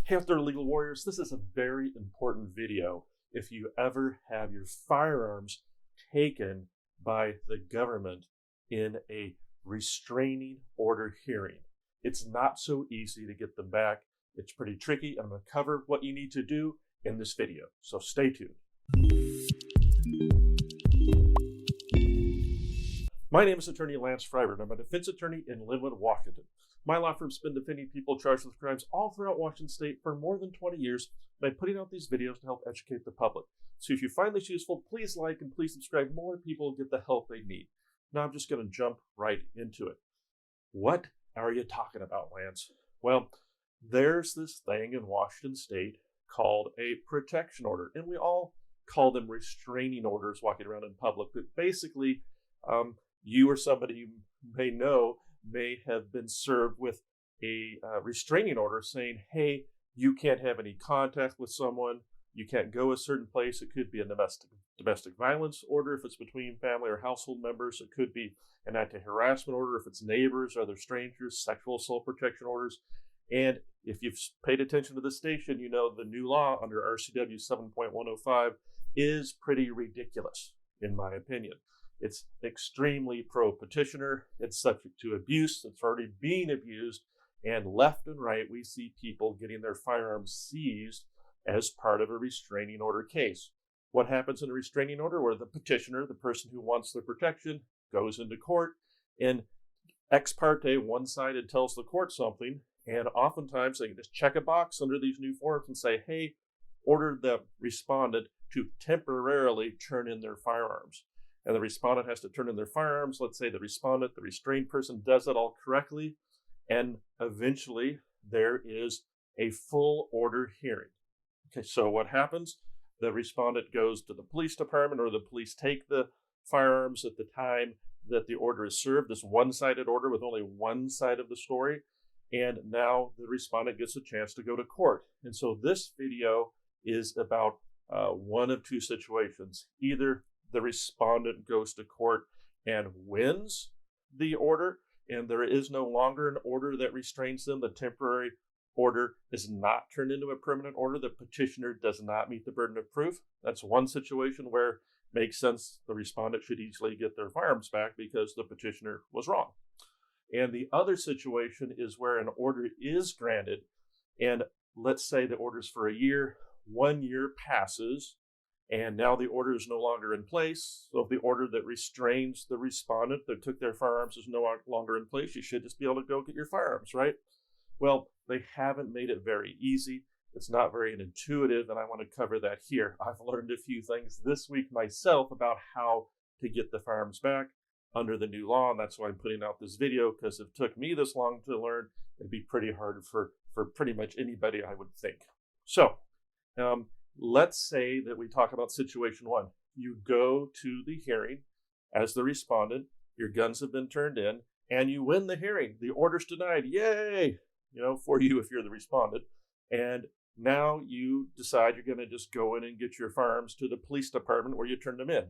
Hey out there, legal warriors. This is a very important video if you ever have your firearms taken by the government in a restraining order hearing. It's not so easy to get them back. It's pretty tricky. I'm going to cover what you need to do in this video, so stay tuned. My name is Attorney Lance Fryrear, and I'm a defense attorney in Linwood, Washington. My law firm's been defending people charged with crimes all throughout Washington state for more than 20 years, and I'm putting out these videos to help educate the public. So if you find this useful, please like and please subscribe. More people get the help they need. Now I'm just going to jump right into it. What are you talking about, Lance? Well, there's this thing in Washington state called a protection order, and we all call them restraining orders walking around in public, but basically you or somebody you may know may have been served with a restraining order saying, hey, you can't have any contact with someone, you can't go a certain place. It could be a domestic violence order if it's between family or household members. It could be an anti-harassment order if it's neighbors or other strangers, sexual assault protection orders. And if you've paid attention to this station, you know the new law under RCW 7.105 is pretty ridiculous, in my opinion. It's extremely pro-petitioner. It's subject to abuse. It's already being abused. And left and right, we see people getting their firearms seized as part of a restraining order case. What happens in a restraining order? Where the petitioner, the person who wants the protection, goes into court and ex parte, one-sided, tells the court something. And oftentimes they can just check a box under these new forms and say, hey, order the respondent to temporarily turn in their firearms. And the respondent has to turn in their firearms. Let's say the respondent, the restrained person, does it all correctly. And eventually there is a full order hearing. Okay, so what happens? The respondent goes to the police department, or the police take the firearms at the time that the order is served, this one-sided order with only one side of the story. And now the respondent gets a chance to go to court. And so this video is about one of two situations. Either the respondent goes to court and wins the order, and there is no longer an order that restrains them. The temporary order is not turned into a permanent order. The petitioner does not meet the burden of proof. That's one situation where it makes sense. The respondent should easily get their firearms back because the petitioner was wrong. And the other situation is where an order is granted, and let's say the order is for a year. 1 year passes, and now the order is no longer in place. So if the order that restrains the respondent that took their firearms is no longer in place, you should just be able to go get your firearms, right? Well, they haven't made it very easy. It's not very intuitive, and I want to cover that here. I've learned a few things this week myself about how to get the firearms back under the new law, and that's why I'm putting out this video, because if it took me this long to learn, it'd be pretty hard for pretty much anybody, I would think. So, let's say that we talk about situation one. You go to the hearing as the respondent, your guns have been turned in, and you win the hearing. The order's denied. Yay! For you if you're the respondent. And now you decide you're going to just go in and get your firearms to the police department where you turned them in.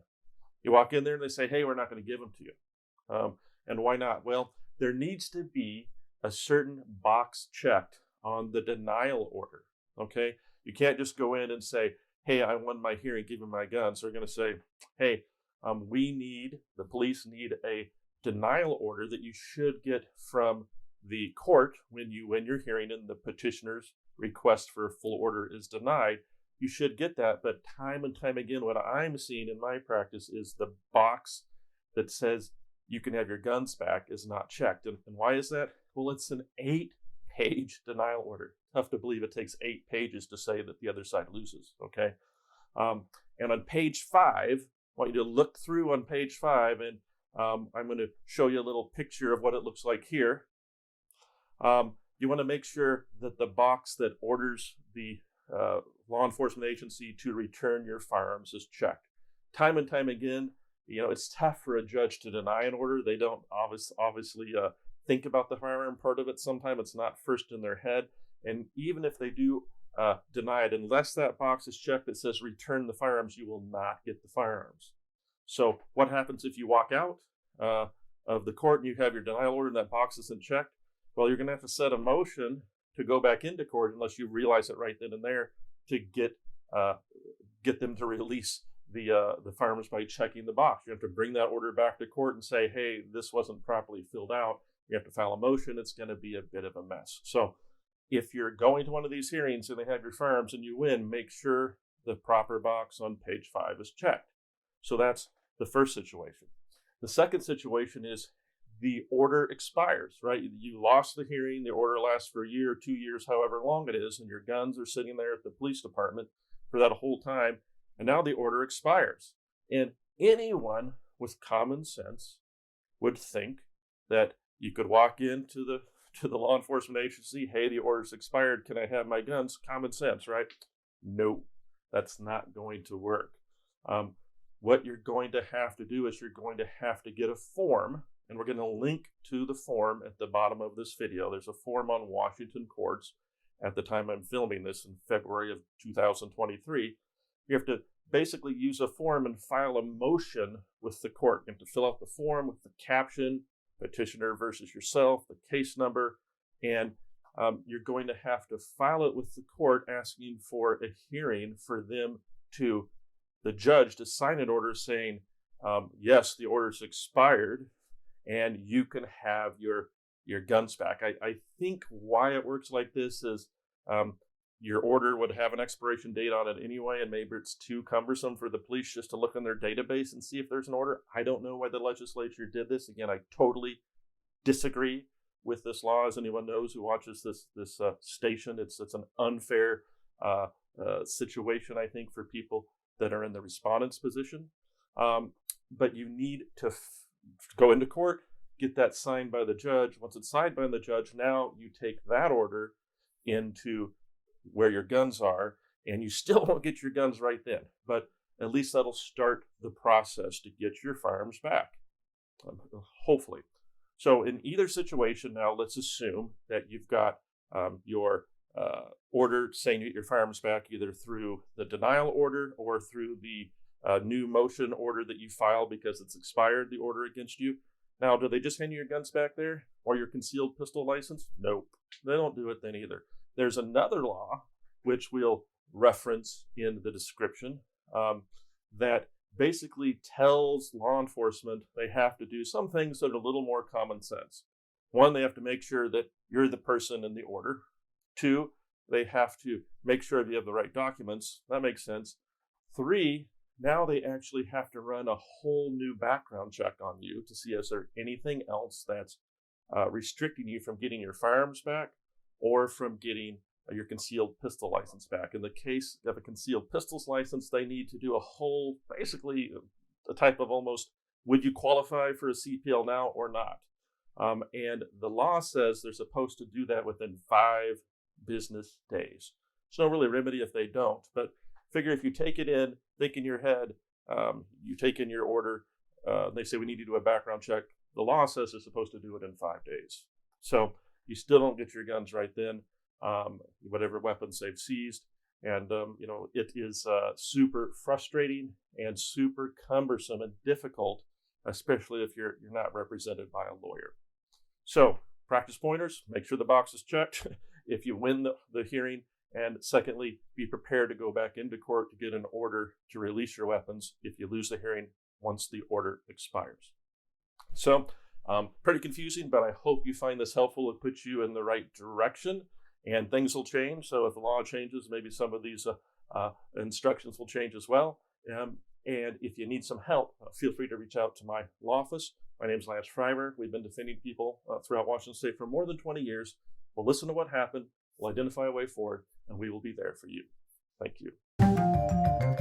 You walk in there and they say, hey, we're not going to give them to you. And why not? Well, there needs to be a certain box checked on the denial order, okay? You can't just go in and say, hey, I won my hearing, give me my guns. They're going to say, hey, the police need a denial order that you should get from the court when you win your hearing and the petitioner's request for a full order is denied. You should get that, but time and time again, what I'm seeing in my practice is the box that says you can have your guns back is not checked. And why is that? Well, it's an 8-page denial order. Tough to believe it takes 8 pages to say that the other side loses, okay? And on page 5, I want you to look through on page 5, and I'm going to show you a little picture of what it looks like here. You want to make sure that the box that orders the law enforcement agency to return your firearms is checked. Time and time again, it's tough for a judge to deny an order. They don't obviously think about the firearm part of it. Sometimes it's not first in their head. And even if they do deny it, unless that box is checked that says return the firearms, you will not get the firearms. So what happens if you walk out of the court and you have your denial order and that box isn't checked? Well, you're going to have to set a motion to go back into court unless you realize it right then and there to get them to release the firearms by checking the box. You have to bring that order back to court and say, hey, this wasn't properly filled out. You have to file a motion. It's going to be a bit of a mess. So if you're going to one of these hearings and they have your firearms and you win, make sure the proper box on page 5 is checked. So that's the first situation. The second situation is the order expires, right? You lost the hearing, the order lasts for a year, 2 years, however long it is, and your guns are sitting there at the police department for that whole time, and now the order expires. And anyone with common sense would think that you could walk into the law enforcement agency, hey, the order's expired, can I have my guns? Common sense, right? No, that's not going to work. What you're going to have to do is you're going to have to get a form, and we're going to link to the form at the bottom of this video. There's a form on Washington courts at the time I'm filming this in February of 2023. You have to basically use a form and file a motion with the court. You have to fill out the form with the caption, petitioner versus yourself, the case number, and you're going to have to file it with the court asking for a hearing for the judge to sign an order saying, yes, the order's expired and you can have your guns back. I think why it works like this is your order would have an expiration date on it anyway, and maybe it's too cumbersome for the police just to look in their database and see if there's an order. I don't know why the legislature did this. Again, I totally disagree with this law. As anyone knows who watches this station, it's an unfair situation, I think, for people that are in the respondent's position. But you need to go into court, get that signed by the judge. Once it's signed by the judge, now you take that order into where your guns are, and you still won't get your guns right then, but at least that'll start the process to get your firearms back, hopefully. So in either situation now, let's assume that you've got your order saying you get your firearms back either through the denial order or through the new motion order that you file because it's expired, the order against you. Now, do they just hand you your guns back there or your concealed pistol license? Nope, they don't do it then either. There's another law, which we'll reference in the description, that basically tells law enforcement they have to do some things that are a little more common sense. One, they have to make sure that you're the person in the order. Two, they have to make sure that you have the right documents. That makes sense. Three, now they actually have to run a whole new background check on you to see is there anything else that's restricting you from getting your firearms back or from getting your concealed pistol license back. In the case of a concealed pistols license, they need to do a whole, basically a type of almost, would you qualify for a CPL now or not? And the law says they're supposed to do that within 5 business days. There's no really remedy if they don't, but figure if you take it in, think in your head, you take in your order, they say we need to do a background check. The law says they're supposed to do it in 5 days. So you still don't get your guns right then, whatever weapons they've seized. And, it is super frustrating and super cumbersome and difficult, especially if you're not represented by a lawyer. So practice pointers, make sure the box is checked if you win the hearing. And secondly, be prepared to go back into court to get an order to release your weapons if you lose the hearing once the order expires. So pretty confusing, but I hope you find this helpful. It puts you in the right direction and things will change. So if the law changes, maybe some of these instructions will change as well. And if you need some help, feel free to reach out to my law office. My name is Lance Fryrear. We've been defending people throughout Washington State for more than 20 years. We'll listen to what happened, we'll identify a way forward, and we will be there for you. Thank you.